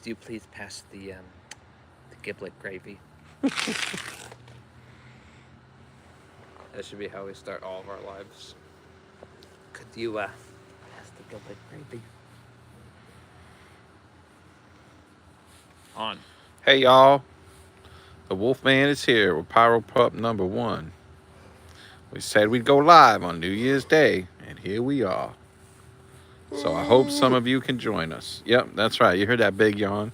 Do you please pass the giblet gravy? That should be how we start all of our lives. Could you pass the giblet gravy? On. Hey y'all, the Wolfman is here with Pyro Pup #1. We said we'd go live on New Year's Day, and here we are. So I hope some of you can join us. Yep, that's right. You heard that big yawn?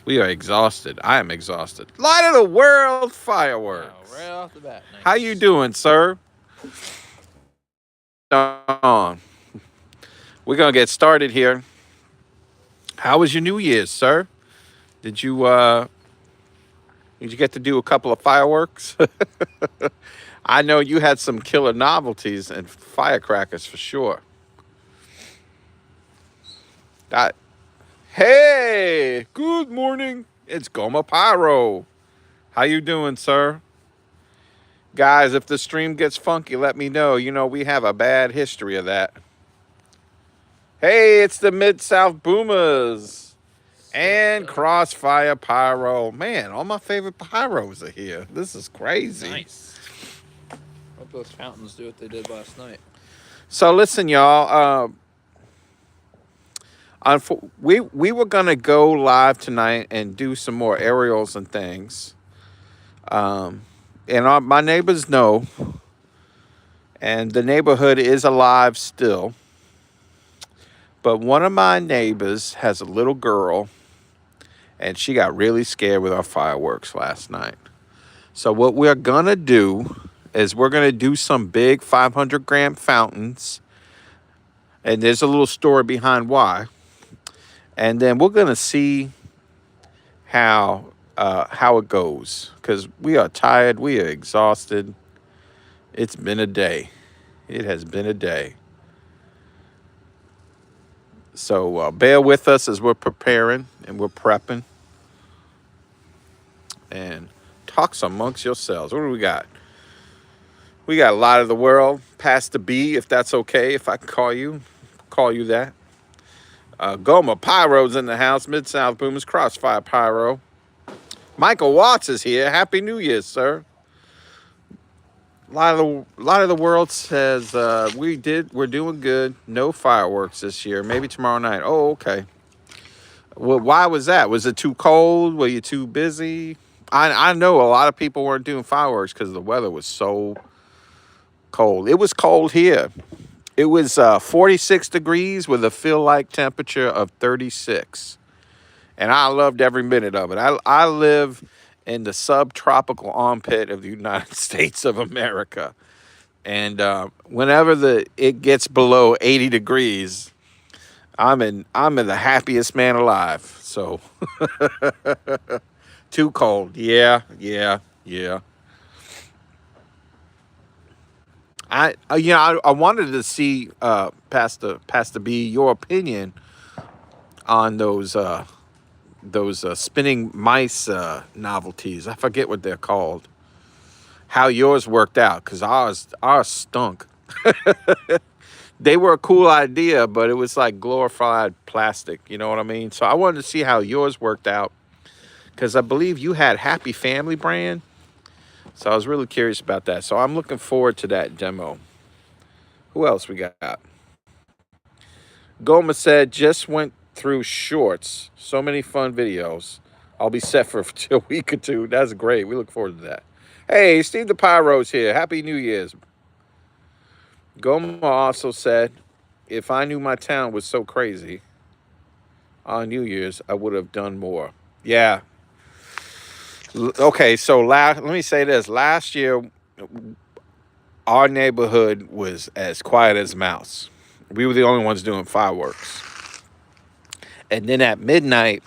We are exhausted. I am exhausted. Light of the world Wow, fireworks. right off the bat, nice. How you doing, sir? On. We're gonna get started here. How was your New Year's, sir? Did you get to do a couple of fireworks? I know you had some killer novelties and firecrackers for sure. That, hey, good morning. It's Goma Pyro. How you doing, sir? Guys, if the stream gets funky, let me know. You know, we have a bad history of that. Hey, it's the Mid-South Boomers and Crossfire Pyro. Man, all my favorite pyros are here. This is crazy. Nice. Hope those fountains do what they did last night. So listen, y'all. We were gonna go live tonight and do some more aerials and things. And my neighbors know, and the neighborhood is alive still. But one of my neighbors has a little girl, and she got really scared with our fireworks last night. So what we're gonna do is we're gonna do some big 500-gram fountains, and there's a little story behind why. And then we're gonna see how it goes, because we are tired, we are exhausted. It's been a day. It has been a day. So bear with us as we're preparing and we're prepping. And talk amongst yourselves. What do we got? We got a lot of the world. Pastor B, if that's okay, if I can call you that. Goma Pyro's in the house. Mid-South Boomers, Crossfire Pyro. Michael Watts is here. Happy New Year, sir. A lot of the world says we're doing good. No fireworks this year. Maybe tomorrow night. Oh, okay. Well, why was that? Was it too cold? Were you too busy? I know a lot of people weren't doing fireworks because the weather was so cold. It was cold here. It was 46 degrees with a feel-like temperature of 36. And I loved every minute of it. I live in the subtropical armpit of the United States of America. And whenever it gets below 80 degrees, I'm the happiest man alive. So too cold. Yeah. I wanted to see Pastor B, your opinion on those spinning mice novelties. I forget what they're called. How yours worked out, because ours stunk. They were a cool idea, but it was like glorified plastic. You know what I mean? So I wanted to see how yours worked out, because I believe you had Happy Family brand. So I was really curious about that. So I'm looking forward to that demo. Who else we got? Goma said, just went through shorts. So many fun videos. I'll be set for a week or two. That's great. We look forward to that. Hey, Steve the Pyro's here. Happy New Year's. Goma also said, if I knew my town was so crazy on New Year's, I would have done more. Yeah. Okay, so let me say this. Last year, our neighborhood was as quiet as a mouse. We were the only ones doing fireworks. And then at midnight,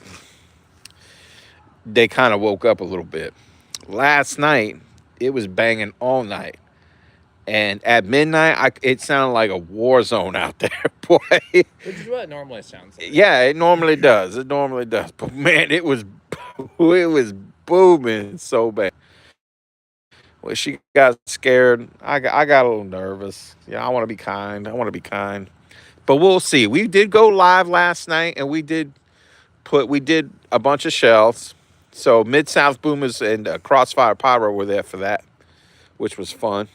they kind of woke up a little bit. Last night, it was banging all night. And at midnight, it sounded like a war zone out there, boy. Which is what it normally sounds like. Yeah, it normally does. But man, it was booming so bad. Well, she got scared. I got a little nervous. Yeah, I want to be kind. But we'll see. We did go live last night, and we did we did a bunch of shells. So Mid-South Boomers and Crossfire Pyro were there for that, which was fun.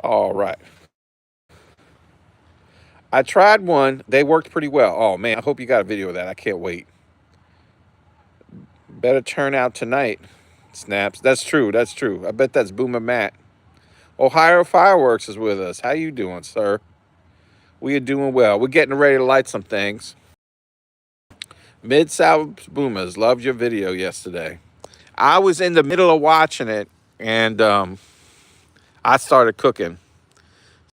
All right. I tried one. They worked pretty well. Oh, man, I hope you got a video of that. I can't wait. Better turn out tonight. Snaps. That's true. That's true. I bet that's Boomer Matt. Ohio Fireworks is with us. How you doing, sir? We are doing well. We're getting ready to light some things. Mid-South Boomers, loved your video yesterday. I was in the middle of watching it, and I started cooking.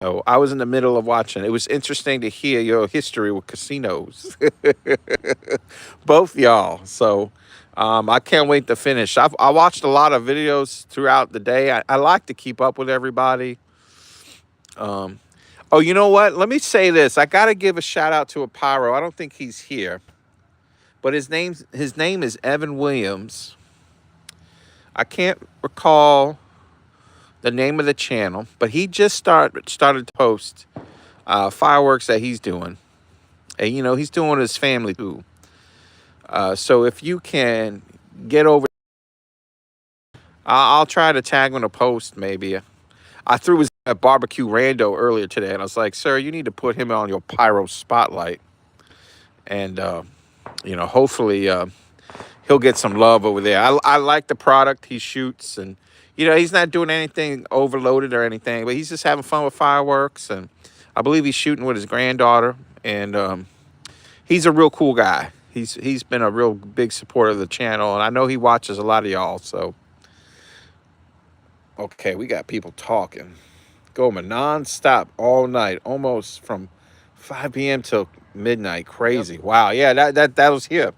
So I was in the middle of watching. It was interesting to hear your history with casinos. Both y'all. So I can't wait to finish. I watched a lot of videos throughout the day. I like to keep up with everybody. Oh, you know what? Let me say this. I got to give a shout out to a pyro. I don't think he's here, but his name is Evan Williams. I can't recall the name of the channel, but he just started to post fireworks that he's doing. And, you know, he's doing his family too. So if you can get over, I'll try to tag him in a post maybe. I threw his barbecue rando earlier today, and I was like, sir, you need to put him on your pyro spotlight. And, you know, hopefully he'll get some love over there. I like the product he shoots, and, you know, he's not doing anything overloaded or anything, but he's just having fun with fireworks. And I believe he's shooting with his granddaughter, and he's a real cool guy. He's been a real big supporter of the channel, and I know he watches a lot of y'all. So, okay, we got people talking. Going non-stop all night, almost from 5 p.m. till midnight. Crazy. Yep. Wow. Yeah, that was here.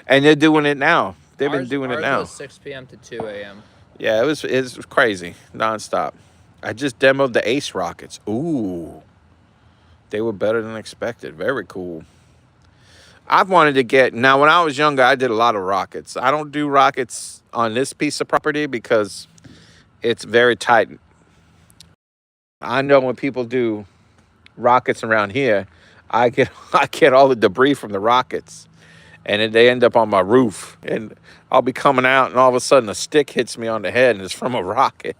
And they're doing it now. They've been doing it now. Ours was 6 p.m. to 2 a.m. Yeah, it was crazy. Non-stop. I just demoed the Ace rockets. Ooh. They were better than expected. Very cool. I've wanted to get... Now, when I was younger, I did a lot of rockets. I don't do rockets on this piece of property because it's very tight. I know when people do rockets around here, I get all the debris from the rockets, and then they end up on my roof, and I'll be coming out, and all of a sudden a stick hits me on the head, and it's from a rocket.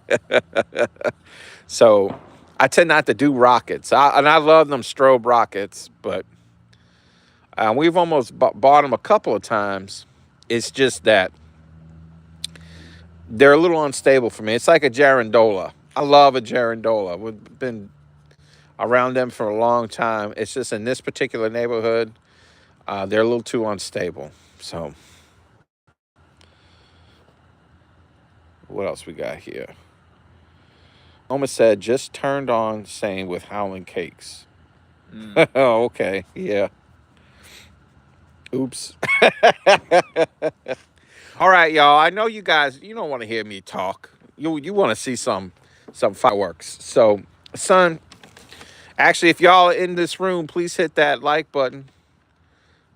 So I tend not to do rockets, and I love them strobe rockets, but we've almost bought them a couple of times. It's just that they're a little unstable for me. It's like a Girandola. I love a Girandola. We've been around them for a long time. It's just in this particular neighborhood, they're a little too unstable. So, what else we got here? Oma said, just turned on same with Howling Cakes. Oh, okay. Yeah. Oops. All right, y'all. I know you guys, you don't want to hear me talk. You want to see some fireworks. So, son, actually, if y'all are in this room, please hit that like button.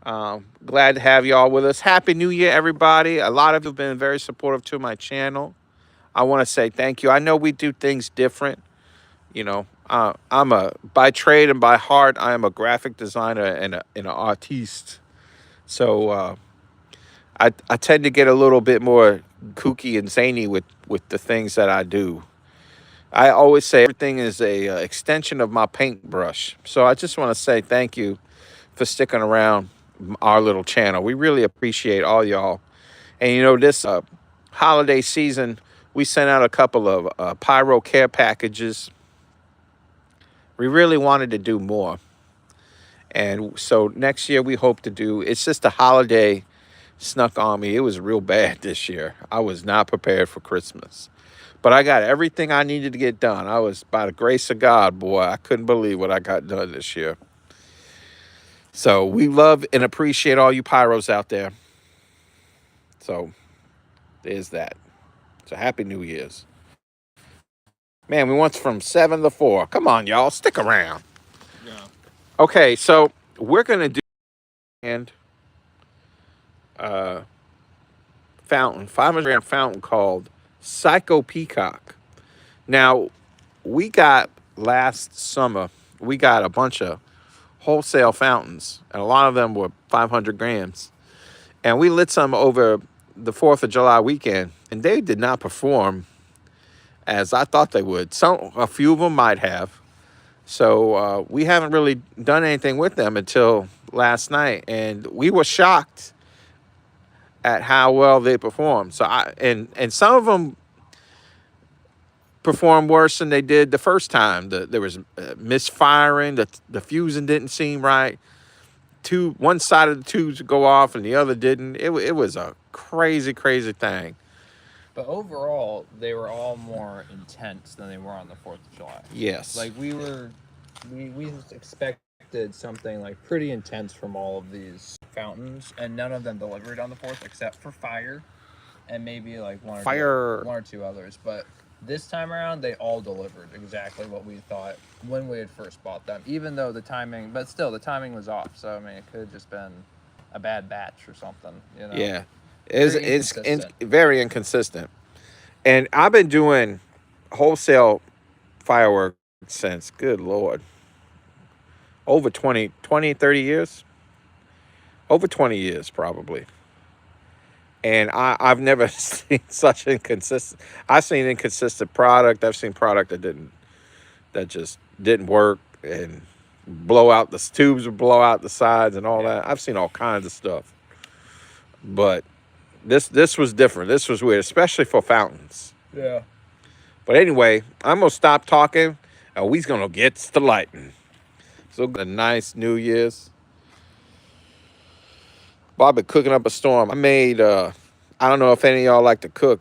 Glad to have y'all with us. Happy New Year, everybody. A lot of you have been very supportive to my channel. I want to say thank you. I know we do things different. You know, by trade and by heart, I am a graphic designer and an artiste. So I tend to get a little bit more kooky and zany with the things that I do. I always say everything is a extension of my paintbrush. So I just want to say thank you for sticking around our little channel. We really appreciate all y'all. And, you know, this holiday season, we sent out a couple of pyro care packages. We really wanted to do more. And so next year we hope to do, it's just a holiday snuck on me. It was real bad this year. I was not prepared for Christmas. But I got everything I needed to get done. I was, by the grace of God, boy, I couldn't believe what I got done this year. So we love and appreciate all you pyros out there. So there's that. So happy New Year's. Man, we went from 7 to 4. Come on, y'all. Stick around. Yeah. Okay, so we're going to do and fountain, 500-gram fountain called Psycho Peacock. Now, we got last summer, we got a bunch of wholesale fountains, and a lot of them were 500 grams. And we lit some over the 4th of July weekend, and they did not perform as I thought they would. A few of them might have. So we haven't really done anything with them until last night, and we were shocked at how well they performed. So and some of them performed worse than they did the first time. There was misfiring. The fusing didn't seem right. One side of the tubes would go off and the other didn't. It was a crazy thing. But overall, they were all more intense than they were on the 4th of July. Yes. Like we expected something like pretty intense from all of these fountains, and none of them delivered on the 4th except for Fire, and maybe like one or two others. But this time around, they all delivered exactly what we thought when we had first bought them. Even though the timing was off. So I mean, it could have just been a bad batch or something. You know? Yeah. It's very inconsistent. And I've been doing wholesale fireworks since, good Lord, over 20, 30 years. Over 20 years, probably. And I've never seen such inconsistent. I've seen inconsistent product. I've seen product that just didn't work and blow out the tubes would blow out the sides and all that. I've seen all kinds of stuff. But this was different. This was weird, especially for fountains. Yeah. But anyway, I'm going to stop talking and we're going to get to lighting. So a nice New Year's. Bob been cooking up a storm. I made, I don't know if any of y'all like to cook,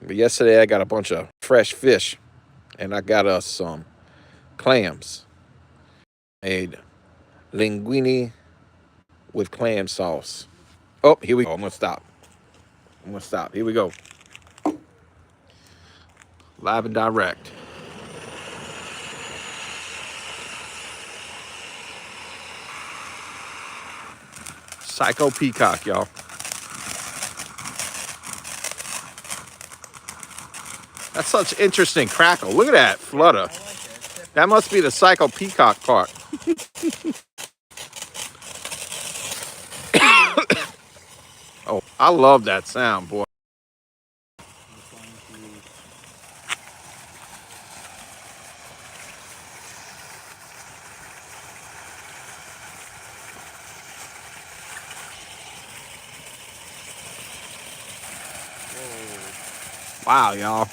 but yesterday I got a bunch of fresh fish and I got us some clams. Made linguine with clam sauce. Oh, here we go. I'm going to stop. Here we go. Live and direct. Psycho Peacock, y'all. That's such interesting crackle. Look at that flutter. I like it. That must be the Psycho Peacock part. Oh, I love that sound, boy. Wow, y'all.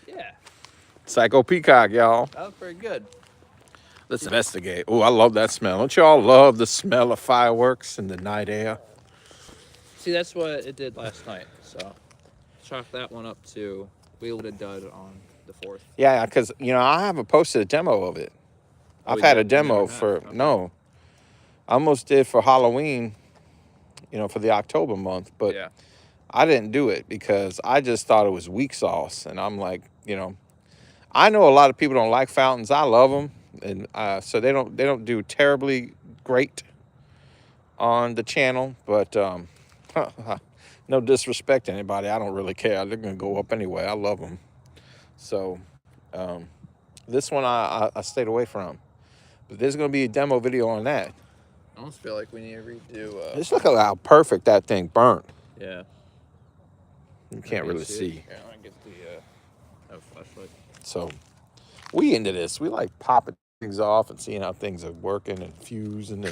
Yeah. Psycho Peacock, y'all. That was pretty good. Let's investigate. Oh, I love that smell. Don't y'all love the smell of fireworks in the night air? See, that's what it did last night. So, chalk that one up to we would have done on the 4th. Yeah, because, I haven't posted a demo of it. Oh, I've had a you never demo have? for, Okay. no. I almost did for Halloween, for the October month, but Yeah. I didn't do it because I just thought it was weak sauce. And I'm like, I know a lot of people don't like fountains. I love them. And so they don't do terribly great on the channel, but no disrespect to anybody. I don't really care. They're going to go up anyway. I love them. So this one I stayed away from. But there's going to be a demo video on that. I almost feel like we need to redo. Just look at how perfect that thing burnt. Yeah. You can't really see. Here, I want to get the flashlight. So we into this. We like popping things off and seeing how things are working and fusing.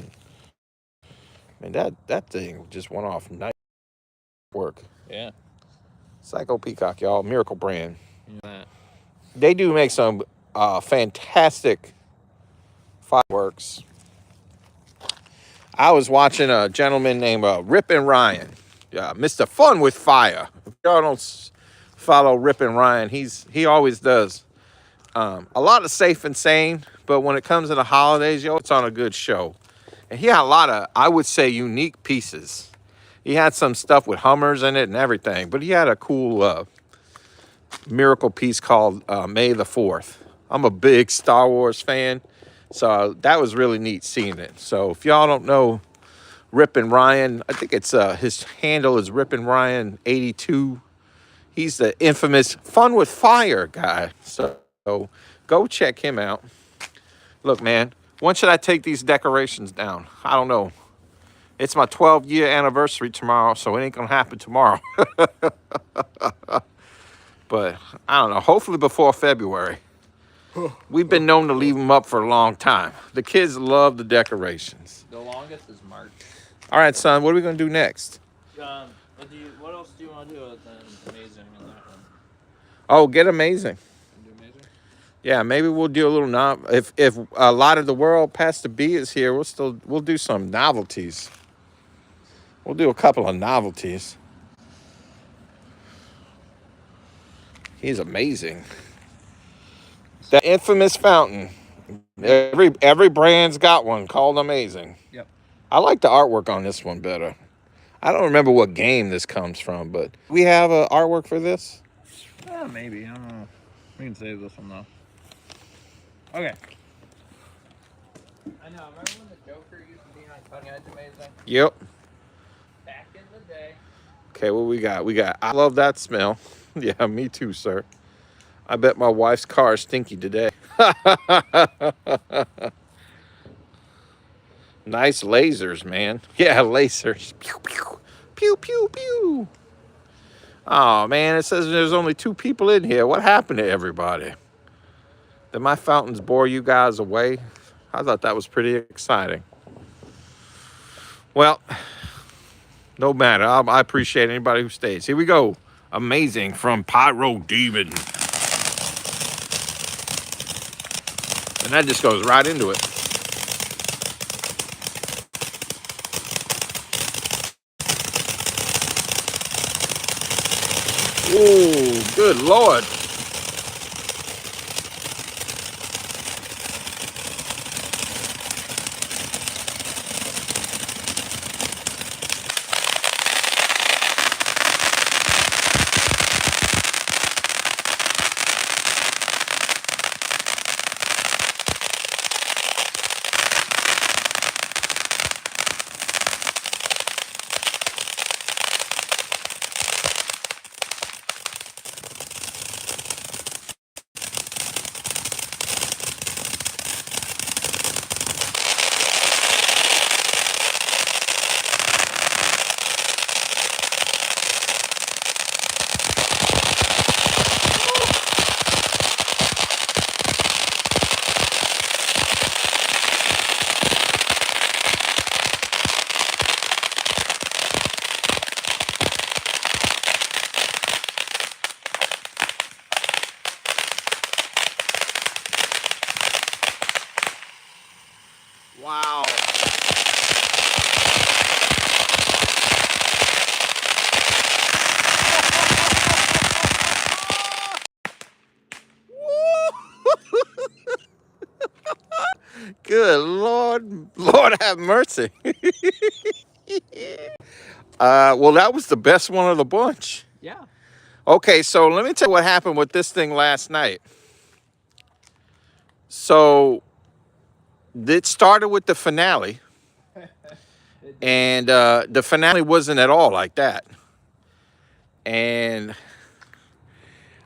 And that thing just went off. Nice work. Yeah. Psycho Peacock, y'all. Miracle brand. That. They do make some fantastic fireworks. I was watching a gentleman named Rip and Ryan. Yeah, Mr. Fun with Fire. If y'all don't follow Rip and Ryan, he always does a lot of safe and sane, but when it comes to the holidays, yo, it's on a good show. And he had a lot of, I would say, unique pieces. He had some stuff with Hummers in it and everything, but he had a cool miracle piece called May the 4th. I'm a big Star Wars fan, so that was really neat seeing it. So if y'all don't know Rip and Ryan, I think it's his handle is Rip and Ryan 82. He's the infamous Fun with Fire guy. So go check him out. Look, man, when should I take these decorations down? I don't know. It's my 12-year anniversary tomorrow, so it ain't gonna happen tomorrow. But I don't know. Hopefully before February. We've been known to leave them up for a long time. The kids love the decorations. The longest is March. All right, son, what are we going to do next? What else do you want to do other than Amazing in that one? Oh, get Amazing. Do Amazing? Yeah, maybe we'll do a little if a lot of the world past the B is here, we'll do some novelties. We'll do a couple of novelties. He's amazing. The infamous fountain. Every brand's got one called Amazing. Yep. I like the artwork on this one better. I don't remember what game this comes from, but we have a artwork for this? Maybe. I don't know. We can save this one, though. Okay. I know. Remember when the Joker used to be on Cutting Edge Amazing? Yep. Back in the day. Okay, what we got? We got I Love That Smell. Yeah, me too, sir. I bet my wife's car is stinky today. Nice lasers, man. Yeah, lasers. Pew, pew, pew, pew, pew. Oh, man, it says there's only 2 people in here. What happened to everybody? Did my fountains bore you guys away? I thought that was pretty exciting. Well, no matter. I appreciate anybody who stays. Here we go. Amazing from Pyro Demon. And that just goes right into it. Ooh, good Lord. Wow. Good Lord. Lord have mercy. Well, that was the best one of the bunch. Yeah. Okay, so let me tell you what happened with this thing last night. So it started with the finale. And the finale wasn't at all like that. And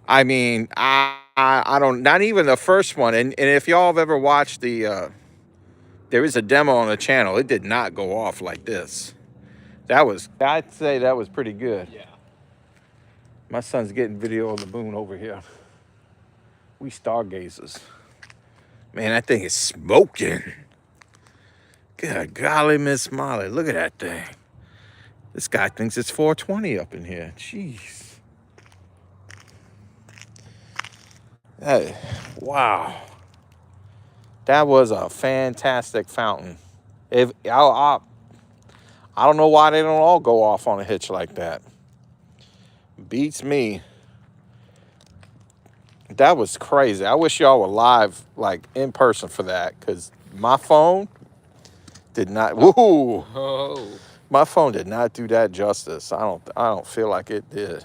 I mean, I don't, not even the first one. And if y'all have ever watched there is a demo on the channel. It did not go off like this. I'd say that was pretty good. Yeah. My son's getting video of the moon over here. We stargazers. Man, that thing is smoking. Good golly, Miss Molly. Look at that thing. This guy thinks it's 420 up in here. Jeez. Hey, wow. That was a fantastic fountain. I don't know why they don't all go off on a hitch like that. Beats me. That was crazy. I wish y'all were live, like in person for that, because my phone did not. Woo! Oh. My phone did not do that justice. I don't feel like it did.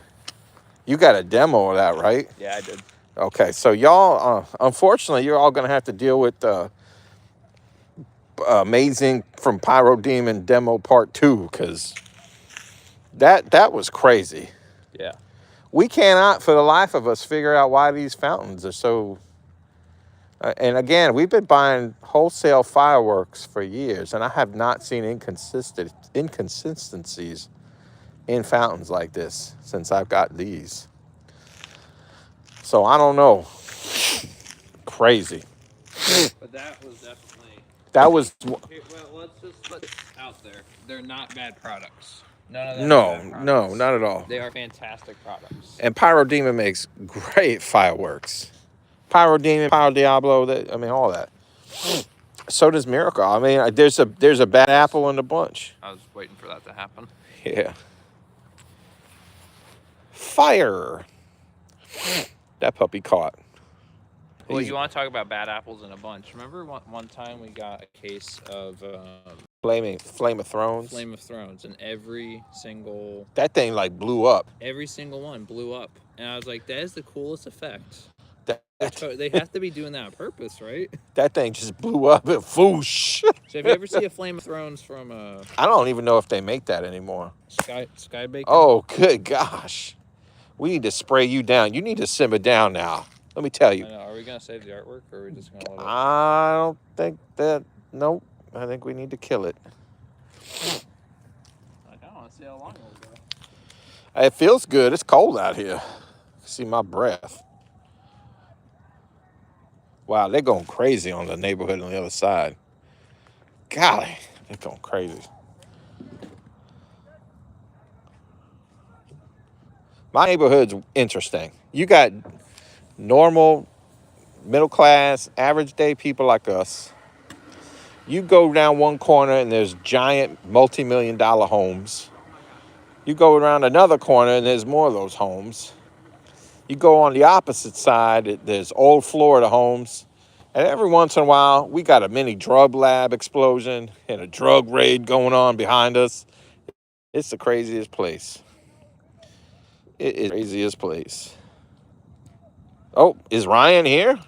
You got a demo of that, right? Yeah, I did. Okay, so y'all, unfortunately, you're all gonna have to deal with the amazing from Pyro Demon demo part 2, because that was crazy. Yeah. We cannot, for the life of us, figure out why these fountains are so. And again, we've been buying wholesale fireworks for years, and I have not seen inconsistencies in fountains like this since I've got these. So I don't know. Crazy. But that was definitely. That was. Well, let's just put it out there. They're not bad products. None of them. No, not at all. They are fantastic products. And Pyro Demon makes great fireworks. Pyro Demon, Pyro Diablo, all that. So does Miracle. I mean, there's a bad apple in the bunch. I was waiting for that to happen. Yeah. Fire. That puppy caught. Well, you want to talk about bad apples in a bunch? Remember one time we got a case of Flame of Thrones. Flame of Thrones, and every single That thing like blew up. every single one blew up, and I was like, that is the coolest effect. That They have to be doing that on purpose, right? that thing just blew up and foosh. So if you ever see a Flame of Thrones from I don't even know if they make that anymore. Sky Bacon. Oh, good gosh. We need to spray you down. You need to simmer down now. Let me tell you. I know. Are we gonna save the artwork, or are we just gonna let it? I don't think that. Nope. I think we need to kill it. I don't want to see how long it will go. It feels good. It's cold out here. See my breath. Wow, they're going crazy on the neighborhood on the other side. Golly, they're going crazy. My neighborhood's interesting. You got normal, middle class, average day people like us. You go down one corner and there's giant multi-million-dollar homes. You go around another corner and there's more of those homes. You go on the opposite side, there's old Florida homes. And every once in a while, we got a mini drug lab explosion and a drug raid going on behind us. It's the craziest place. It is the craziest place. Oh, is Ryan here?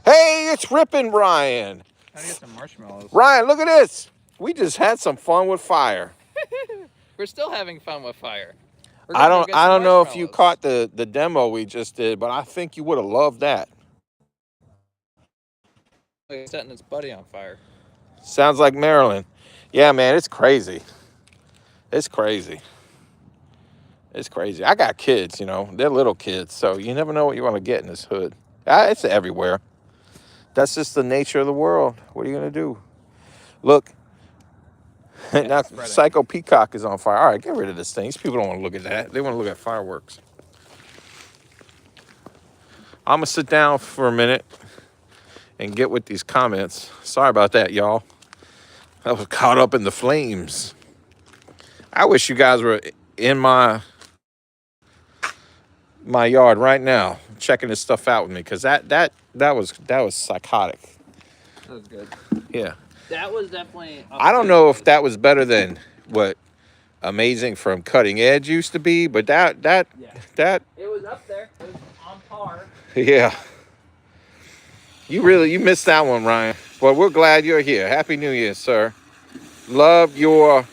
Hey, it's Rippin' Ryan. How do you get some marshmallows? Ryan, look at this. We just had some fun with fire. We're still having fun with fire. I don't know if you caught the demo we just did, but I think you would have loved that. Like setting its buddy on fire. Sounds like Maryland. Yeah, man, it's crazy. It's crazy. It's crazy. I got kids, they're little kids, so you never know what you want to get in this hood. It's everywhere. That's just the nature of the world. What are you going to do? Look, now Psycho Peacock is on fire. All right, get rid of this thing. These people don't want to look at that. They want to look at fireworks. I'm going to sit down for a minute and get with these comments. Sorry about that, y'all. I was caught up in the flames. I wish you guys were in my yard right now, checking this stuff out with me, because that was psychotic. That was good. Yeah. That was definitely. I don't know if that was better than what Amazing from Cutting Edge used to be, but that. It was up there. It was on par. Yeah. You missed that one, Ryan. Well, we're glad you're here. Happy New Year, sir. Love your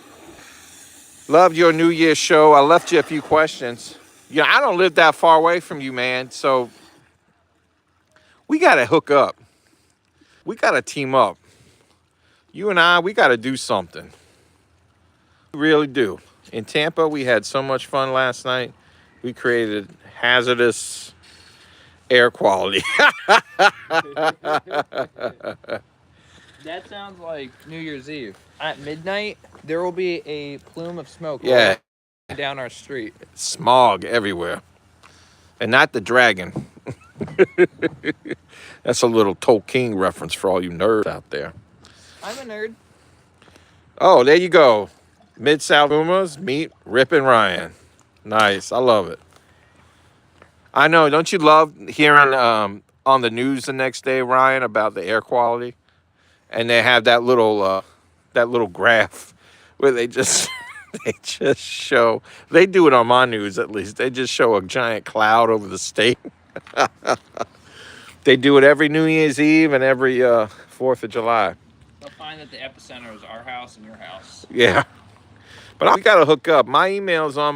New Year show. I left you a few questions. I don't live that far away from you, man. So we got to hook up. We got to team up. You and I, we got to do something. We really do. In Tampa, we had so much fun last night. We created hazardous air quality. That sounds like New Year's Eve. At midnight, there will be a plume of smoke down our street. Smog everywhere. And not the dragon. That's a little Tolkien reference for all you nerds out there. I'm a nerd. Oh, there you go. Mid-South Boomers meet Rip and Ryan. Nice. I love it. I know. Don't you love hearing on the news the next day, Ryan, about the air quality? And they have that little graph where they just they just show, they do it on my news at least. They just show a giant cloud over the state. They do it every New Year's Eve and every 4th of July. They'll find that the epicenter is our house and your house. Yeah. But we got to hook up. My email's on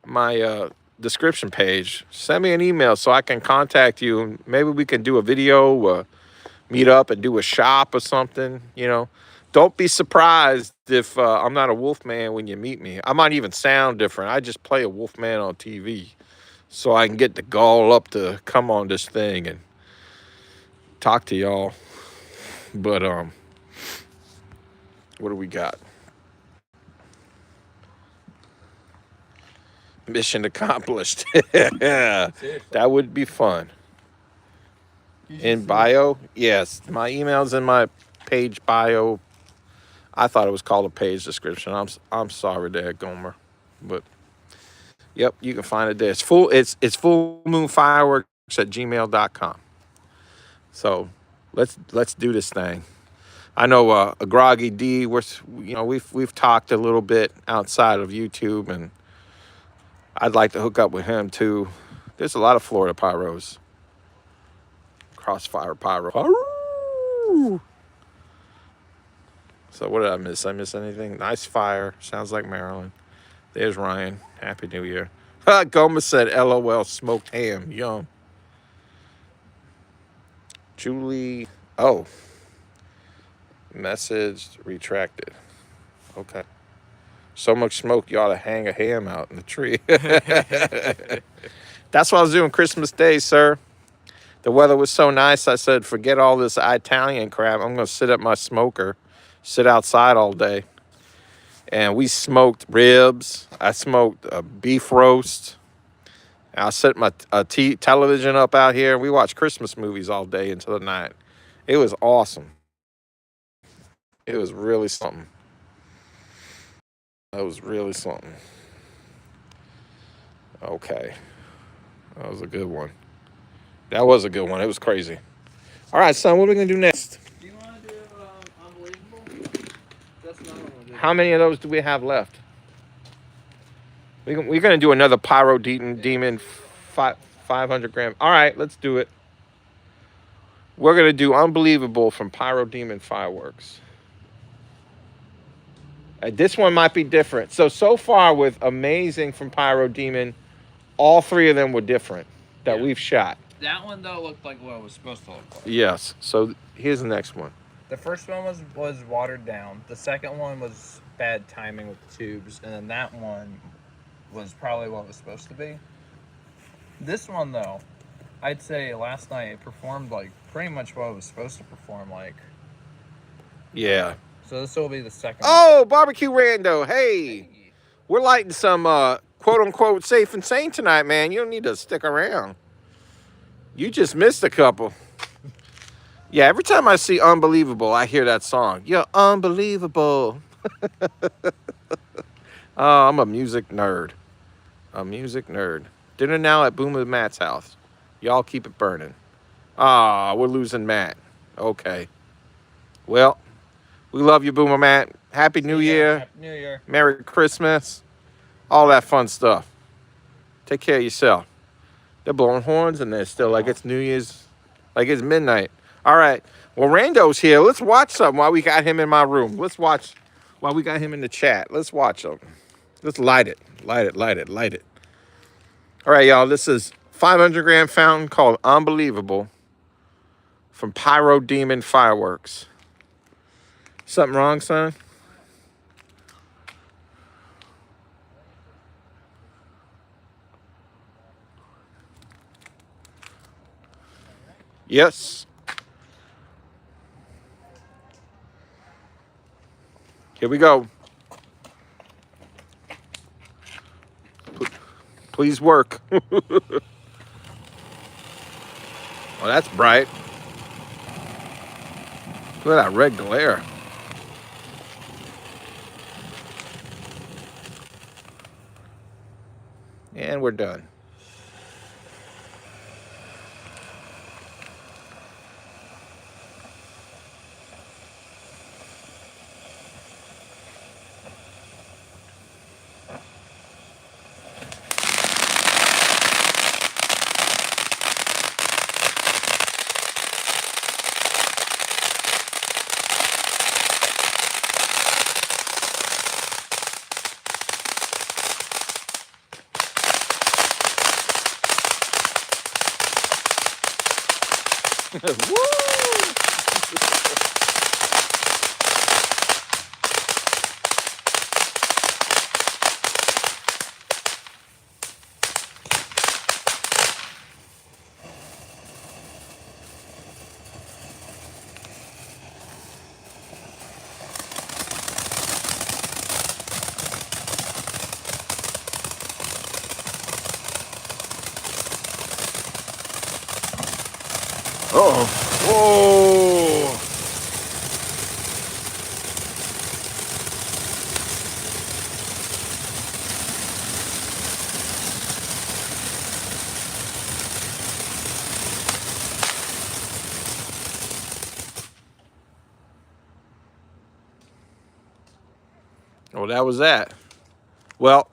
my description page. Send me an email so I can contact you. Maybe we can do a video, meet up and do a shop or something, you know. Don't be surprised if I'm not a Wolfman when you meet me. I might even sound different. I just play a Wolfman on TV so I can get the gall up to come on this thing and talk to y'all. But what do we got? Mission accomplished. Yeah, that would be fun. In bio? Yes. My email's in my page bio. I thought it was called a page description. I'm sorry there, Gomer. But yep, you can find it there. It's fullmoonfireworks@gmail.com. So let's do this thing. I know a Groggy D, we've talked a little bit outside of YouTube, and I'd like to hook up with him too. There's a lot of Florida pyros. Crossfire pyro. So what did I miss? I miss anything? Nice fire. Sounds like Maryland. There's Ryan. Happy New Year. Gomez said, LOL, smoked ham. Yum. Julie. Oh. Message retracted. Okay. So much smoke, you ought to hang a ham out in the tree. That's what I was doing Christmas Day, sir. The weather was so nice, I said, forget all this Italian crap. I'm going to sit at my smoker, sit outside all day. And we smoked ribs. I smoked a beef roast. I set my television up out here. We watched Christmas movies all day into the night. It was awesome. It was really something. That was really something. Okay. That was a good one. That was a good one. It was crazy. All right, son, what are we going to do next? Do you want to do Unbelievable? That's not what we'll do. How many of those do we have left? We're going to do another Pyro Demon 500 gram. All right, let's do it. We're going to do Unbelievable from Pyro Demon Fireworks. This one might be different. So far with Amazing from Pyro Demon, all three of them were different that we've shot. That one, though, looked like what it was supposed to look like. Yes. So here's the next one. The first one was watered down. The second one was bad timing with the tubes. And then that one was probably what it was supposed to be. This one, though, I'd say last night it performed like pretty much what it was supposed to perform like. Yeah. So this will be the second one. Barbecue Rando. Hey. We're lighting some quote-unquote safe and sane tonight, man. You don't need to stick around. You just missed a couple. Yeah, every time I see Unbelievable, I hear that song. You're unbelievable. Oh, I'm a music nerd. Dinner now at Boomer Matt's house. Y'all keep it burning. We're losing Matt. Okay. Well, we love you, Boomer Matt. Happy New Year. Happy New Year. Merry Christmas. All that fun stuff. Take care of yourself. They're blowing horns and they're still like it's New Year's, like it's midnight. All right. Well, Rando's here. Let's watch something while we got him in my room. Let's watch while we got him in the chat. Let's watch him. Let's light it. Light it. All right, y'all. This is 500 gram fountain called Unbelievable from Pyro Demon Fireworks. Something wrong, son? Yes. Here we go. Please work. Well, that's bright. Look at that red glare. and we're done. Woo! Oh, whoa! Well, that was that. Well,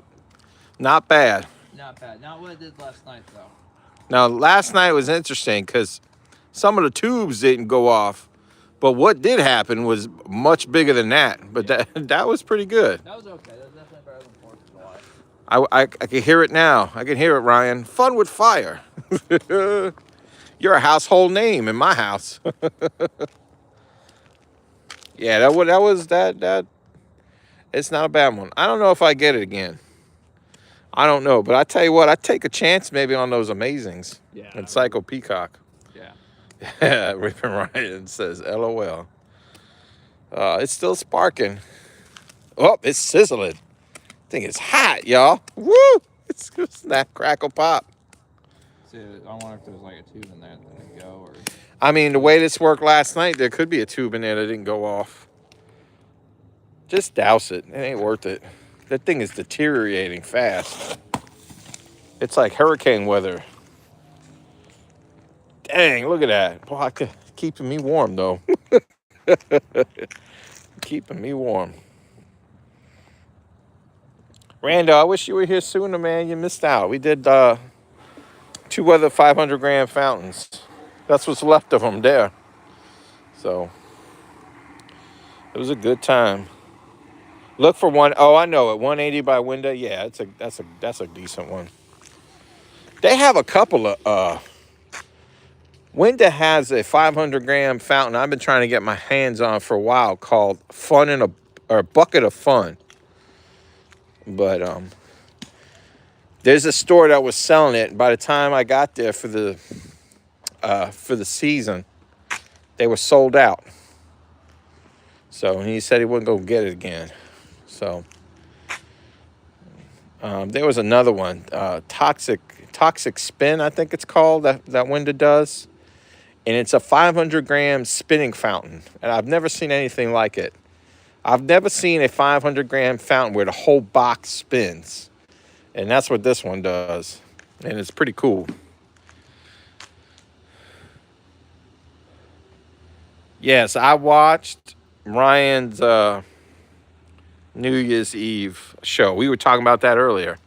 not bad. Not bad. Not what I did last night, though. Now, last night was interesting because some of the tubes didn't go off, but what did happen was much bigger than that. But Yeah. that was pretty good. That was okay. That was definitely better than 4th of July. I can hear it now. I can hear it, Ryan. Fun with fire. You're a household name in my house. Yeah, that was that. It's not a bad one. I don't know if I get it again. I don't know, but I tell you what, I take a chance maybe on those Amazings. Yeah. And Psycho Peacock. Yeah. Yeah, Rippin' Ryan says, LOL. It's still sparking. Oh, it's sizzling. I think it's hot, y'all. Woo! It's snap, crackle, pop. See, I wonder if there's like a tube in there that didn't go, or... I mean, the way this worked last night, there could be a tube in there that didn't go off. Just douse it. It ain't worth it. That thing is deteriorating fast. It's like hurricane weather. Dang, look at that. Boy, keeping me warm, though. Keeping me warm. Rando, I wish you were here sooner, man. You missed out. We did 2 other 500-gram fountains. That's what's left of them there. So, it was a good time. Look for one. Oh, I know it. 180 by window. Yeah, that's a decent one. They have a couple of Winda has a 500-gram fountain I've been trying to get my hands on for a while called Fun in a Bucket of Fun. But there's a store that was selling it. By the time I got there for the season, they were sold out. So he said he wouldn't go get it again. So there was another one, Toxic Spin, I think it's called, that Winda does. And it's a 500-gram spinning fountain. And I've never seen anything like it. I've never seen a 500-gram fountain where the whole box spins. And that's what this one does. And it's pretty cool. Yes, I watched Ryan's New Year's Eve show. We were talking about that earlier.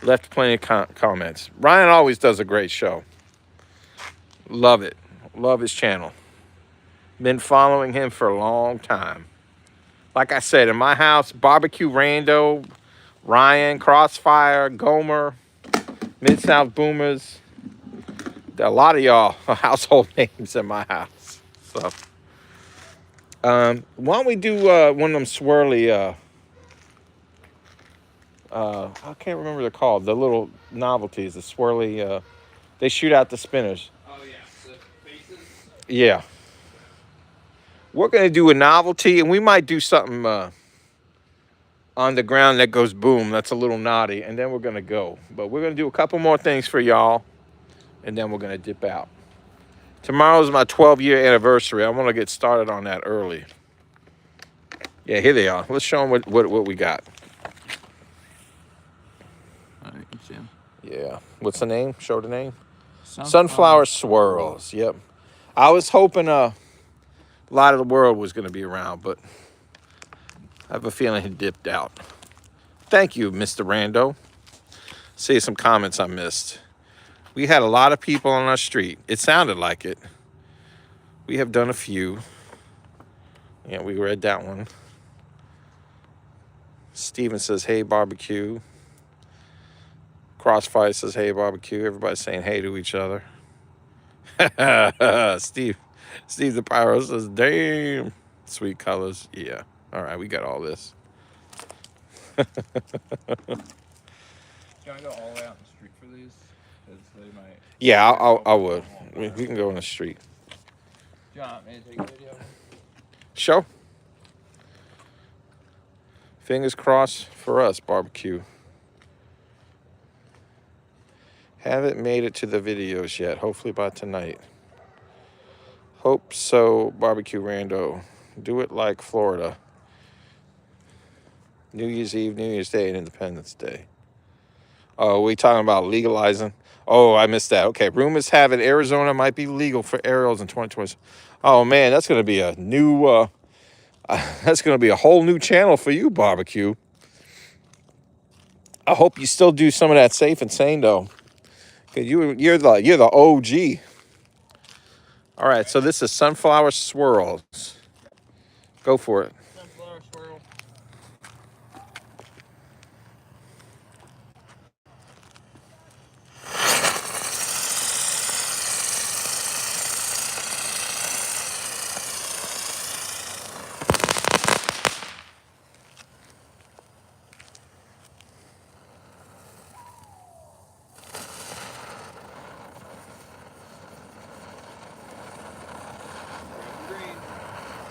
Left plenty of comments. Ryan always does a great show. Love it. Love his channel. Been following him for a long time. Like I said, in my house, Barbecue Rando, Ryan, Crossfire, Gomer, Mid-South Boomers. There are a lot of y'all household names in my house. So, why don't we do one of them swirly, I can't remember what they're called, the little novelties, the swirly, they shoot out the spinners. Oh, yeah. The faces? Yeah. We're going to do a novelty, and we might do something on the ground that goes boom. That's a little naughty, and then we're going to go. But we're going to do a couple more things for y'all, and then we're going to dip out. Tomorrow's my 12-year anniversary. I want to get started on that early. Yeah, here they are. Let's show them what we got. All right, Jim. Yeah. What's the name? Show the name. Sunflower swirls. Yep. I was hoping a lot of the world was going to be around, but I have a feeling he dipped out. Thank you, Mr. Rando. See some comments I missed. We had a lot of people on our street. It sounded like it. We have done a few. Yeah, we read that one. Steven says, hey, barbecue. Crossfire says, hey, barbecue. Everybody's saying hey to each other. Steve the Pyro says, damn. Sweet colors. Yeah. All right, we got all this. Can I go all the way out in the street for these? Because they might... Yeah, I would. We can go in the street. Do you want me to take a video? Show. Fingers crossed for us, barbecue. Haven't made it to the videos yet. Hopefully by tonight. Hope so, barbecue rando. Do it like Florida. New Year's Eve, New Year's Day, and Independence Day. Oh, we talking about legalizing? Oh, I missed that. Okay, rumors have it Arizona might be legal for aerials in 2020. Oh man, that's going to be a new... that's going to be a whole new channel for you, barbecue. I hope you still do some of that safe and sane though, because you're the OG. All right, so this is sunflower swirls. Go for it. Sunflower swirl.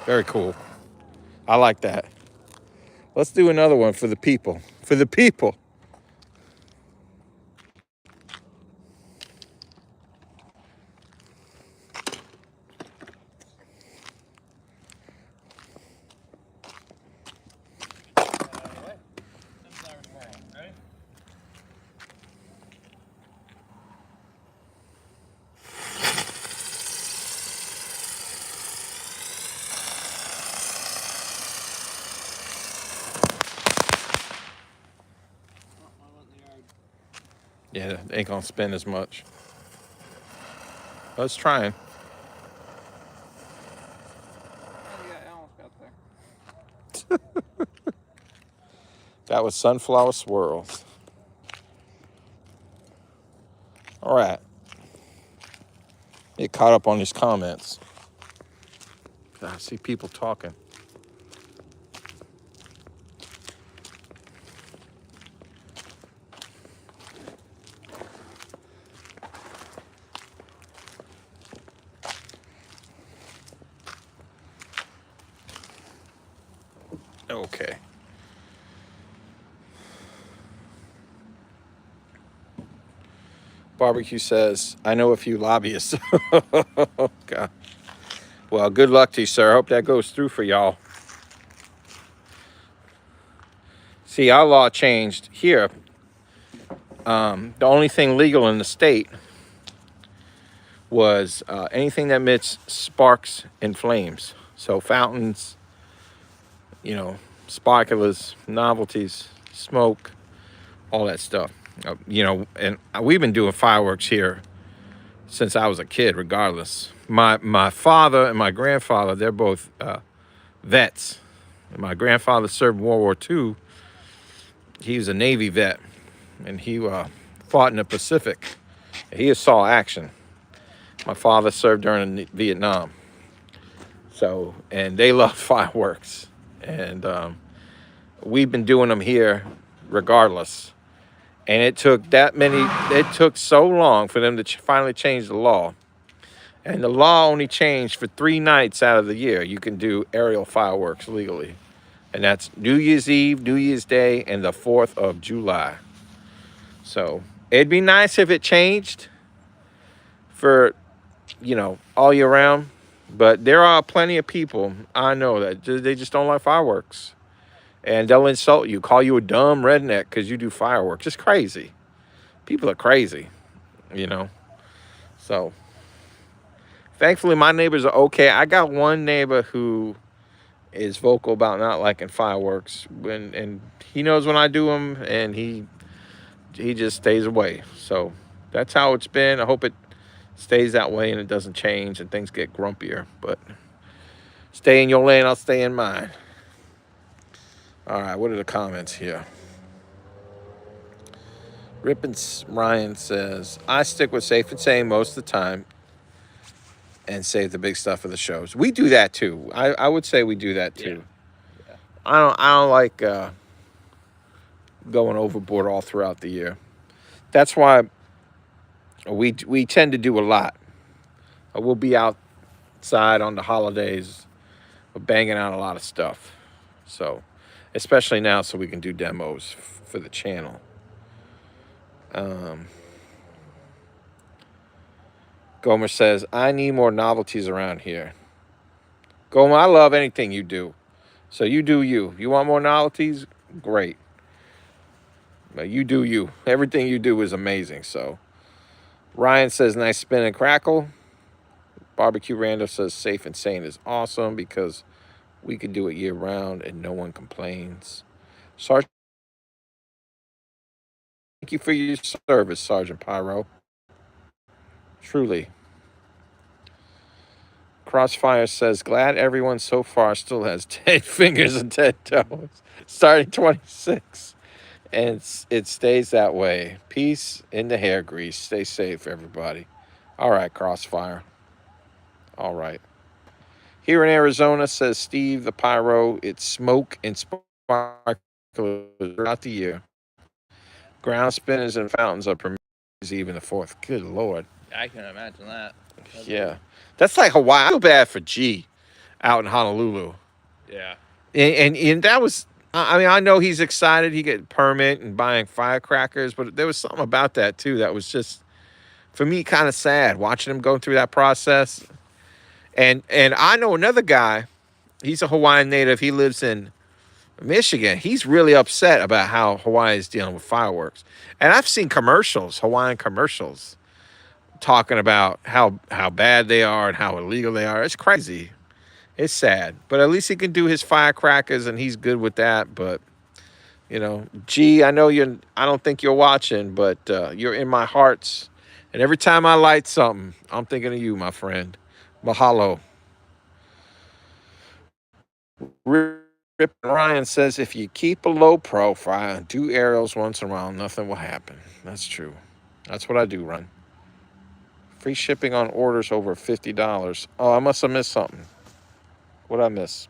Very cool. I like that. Let's do another one for the people. For the people. Sunflower swirl. Ready? Yeah, it ain't gonna spin as much. Let's try it. That was sunflower swirls. All right. Get caught up on these comments. I see people talking. Okay. Barbecue says, I know a few lobbyists. God. Well, good luck to you, sir. I hope that goes through for y'all. See, our law changed here. The only thing legal in the state was anything that emits sparks and flames. So fountains, you know, sparklers, novelties, smoke, all that stuff. You know, and we've been doing fireworks here since I was a kid, regardless. My father and my grandfather, they're both vets. My grandfather served World War II. He was a Navy vet, and he fought in the Pacific. He saw action. My father served during Vietnam. So, and they love fireworks. And we've been doing them here regardless. And it took so long for them to finally change the law. And the law only changed for 3 nights out of the year. You can do aerial fireworks legally. And that's New Year's Eve, New Year's Day, and the 4th of July. So it'd be nice if it changed for, you know, all year round. But there are plenty of people I know that they just don't like fireworks. And they'll insult you, call you a dumb redneck because you do fireworks. It's crazy. People are crazy. you know. So thankfully, my neighbors are okay. I got one neighbor who is vocal about not liking fireworks, and he knows when I do them, and he just stays away. So that's how it's been. I hope it stays that way and it doesn't change and things get grumpier. But stay in your lane, I'll stay in mine. All right, what are the comments here? Rippin' Ryan says, I stick with safe and sane most of the time and save the big stuff for the shows. We do that too. I would say we do that too. Yeah. I don't like going overboard all throughout the year. That's why we tend to do a lot. We'll be outside on the holidays, banging out a lot of stuff. So, especially now, so we can do demos for the channel. Gomer says, I need more novelties around here. Gomer, I love anything you do. So you do you. You want more novelties? Great. But you do you. Everything you do is amazing. So Ryan says, nice spin and crackle. Barbecue Rando says, safe and sane is awesome because we can do it year round and no one complains. Sergeant, thank you for your service, Sergeant Pyro. Truly. Crossfire says, glad everyone so far still has 10 fingers and 10 toes. Starting 26. And it stays that way. Peace in the hair grease. Stay safe, everybody. All right, Crossfire. All right. Here in Arizona, says Steve the Pyro, it's smoke and sparklers throughout the year. Ground spinners and fountains are permitted even the 4th. Good Lord. I can imagine that. Yeah. That's like Hawaii. I feel bad for G out in Honolulu. Yeah. And that was, I mean, I know he's excited. He get permit and buying firecrackers, but there was something about that too that was just, for me, kind of sad watching him go through that process. And I know another guy. He's a Hawaiian native. He lives in Michigan. He's really upset about how Hawaii is dealing with fireworks. And I've seen commercials, Hawaiian commercials, talking about how bad they are and how illegal they are. It's crazy. It's sad. But at least he can do his firecrackers and he's good with that. But, you know, G, I know I don't think you're watching, but you're in my hearts. And every time I light something, I'm thinking of you, my friend. Mahalo. Rip Ryan says, if you keep a low profile and do aerials once in a while, nothing will happen. That's true. That's what I do, Run. Free shipping on orders over $50. Oh, I must have missed something. What'd I miss?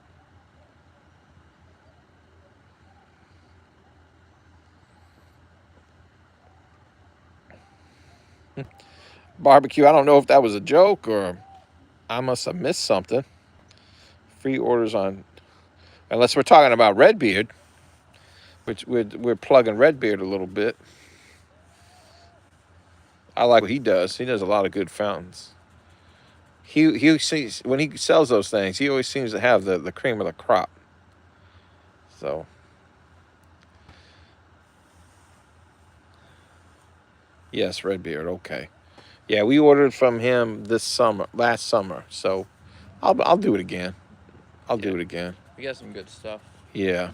Barbecue, I don't know if that was a joke or I must have missed something. Free orders on, unless we're talking about Redbeard, which we're plugging Redbeard a little bit. I like what he does. He does a lot of good fountains. He sees, when he sells those things, he always seems to have the cream of the crop. So yes, Redbeard, okay. Yeah, we ordered from him last summer. So I'll do it again. I'll do it again. We got some good stuff. Yeah.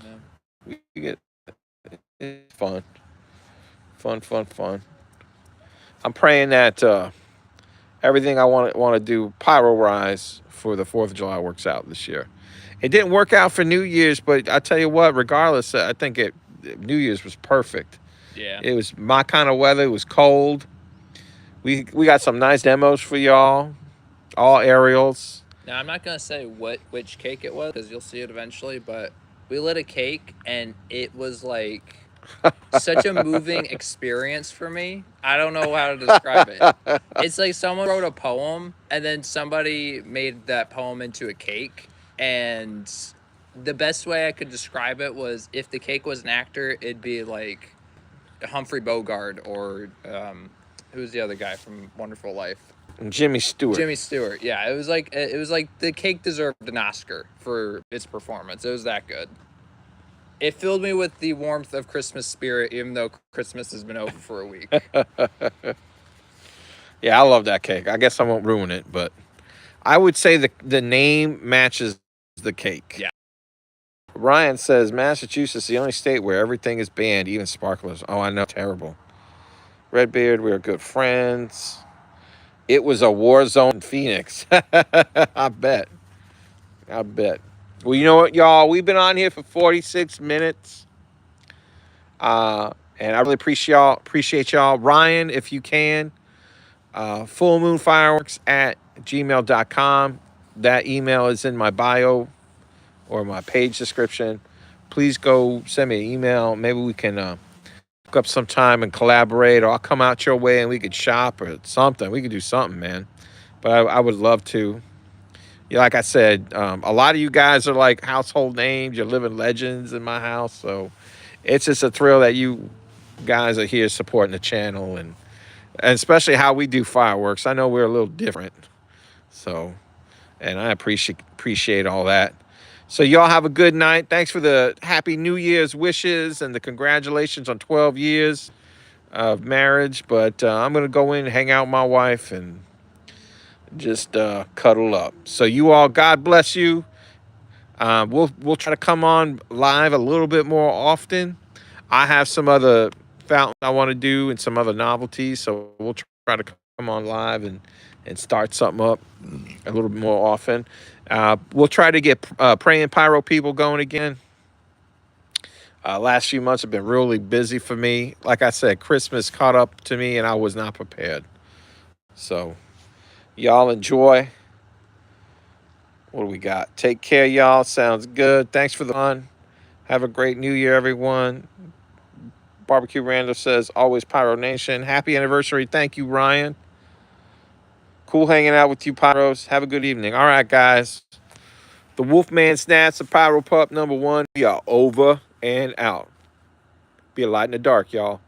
It's fun. Fun. I'm praying that everything I want to do pyro-wise for the 4th of July works out this year. It didn't work out for New Year's, but I tell you what, regardless, I think New Year's was perfect. Yeah. It was my kind of weather. It was cold. We got some nice demos for y'all, all aerials. Now, I'm not going to say which cake it was because you'll see it eventually, but we lit a cake and it was like such a moving experience for me. I don't know how to describe it. It's like someone wrote a poem and then somebody made that poem into a cake. And the best way I could describe it was if the cake was an actor, it'd be like Humphrey Bogart or who's the other guy from Wonderful Life? Jimmy Stewart. Yeah, it was like the cake deserved an Oscar for its performance. It was that good. It filled me with the warmth of Christmas spirit, even though Christmas has been over for a week. Yeah, I love that cake. I guess I won't ruin it, but I would say the name matches the cake. Yeah. Ryan says Massachusetts is the only state where everything is banned, even sparklers. Oh, I know, terrible. Redbeard, we are good friends. It was a war zone in Phoenix. I bet. I bet. Well, you know what, y'all? We've been on here for 46 minutes. And I really appreciate y'all. Ryan, if you can, full moon fireworks at gmail.com. That email is in my bio or my page description. Please go send me an email. Maybe we can hook up some time and collaborate, or I'll come out your way and we could shop or something. We could do something, man. But I would love to. Yeah, like I said, a lot of you guys are like household names. You're living legends in my house. So it's just a thrill that you guys are here supporting the channel and especially how we do fireworks. I know we're a little different. So, and I appreciate all that. So y'all have a good night. Thanks for the Happy New Year's wishes and the congratulations on 12 years of marriage. But I'm going to go in and hang out with my wife and just cuddle up. So you all, God bless you. We'll try to come on live a little bit more often. I have some other fountains I want to do and some other novelties, so we'll try to come on live and start something up a little bit more often. We'll try to get praying pyro people going again. Last few months have been really busy for me. Like I said, Christmas caught up to me and I was not prepared. So y'all enjoy. What do we got? Take care, y'all. Sounds good. Thanks for the fun. Have a great new year, everyone. Barbecue Randall says, always Pyro Nation. Happy anniversary. Thank you, Ryan. Cool hanging out with you, Pyros. Have a good evening. All right, guys. The Wolfman Snaps of Pyro Pup #1. We are over and out. Be a light in the dark, y'all.